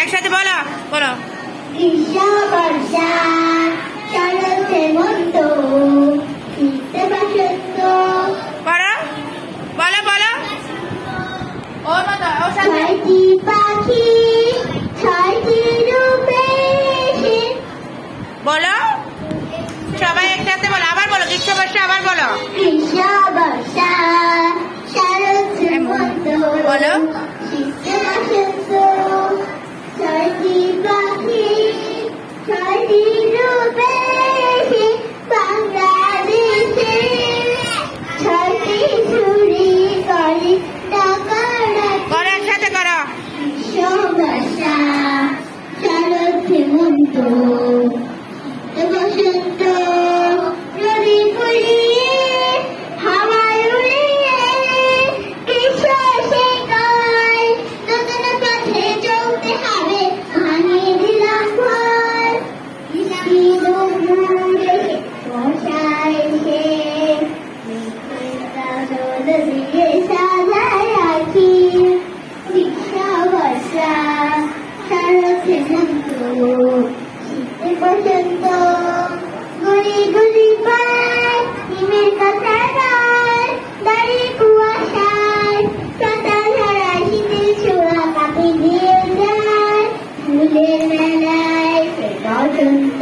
একসাথে বলো বলো। গ্রীষ্ম বর্ষা শরৎ হেমন্ত শীত বসন্ত। বলো বলো বলো। ওর মতো ওর সাথে। ছয়টি পাখি ছয়টি রূপে এসে। বলো সবাই একসাথে বলো, আবার বলো গ্রীষ্ম বর্ষা, আবার বলো। গ্রীষ্ম বর্ষা শরৎ হেমন্ত বলো। শীত বসন্ত। ছয়টি পাখি ছয়টি রূপে এসে বাংলাদেশে। ছয়টি সুরি করে ডাকাডাকি। করো একসাথে করো। গ্রীষ্ম বর্ষা শরৎ হেমন্ত বসন্ত। রবি ফুলিয়ে হাওয়ায় উড়িয়ে গ্রীষ্ম এসে গয়। নতুন পথে চলতে হবে ভাঙিয়ে দিলাম ঘর। বৃষ্টি দূর এসে বর্ষা এসে কাগজ দিয়ে সাজায় রাখি। গ্রীষ্ম বর্ষা শরৎ হেমন্ত শীত বসন্ত। গুলি গুলি পায় হিমের কথা গায় দাঁড়িয়ে কুয়াশায় ছাতা ছাড়া শীতের ছোঁয়া কাঁপে দিয়ে যায়। ফুলের মেলায় বসন্ত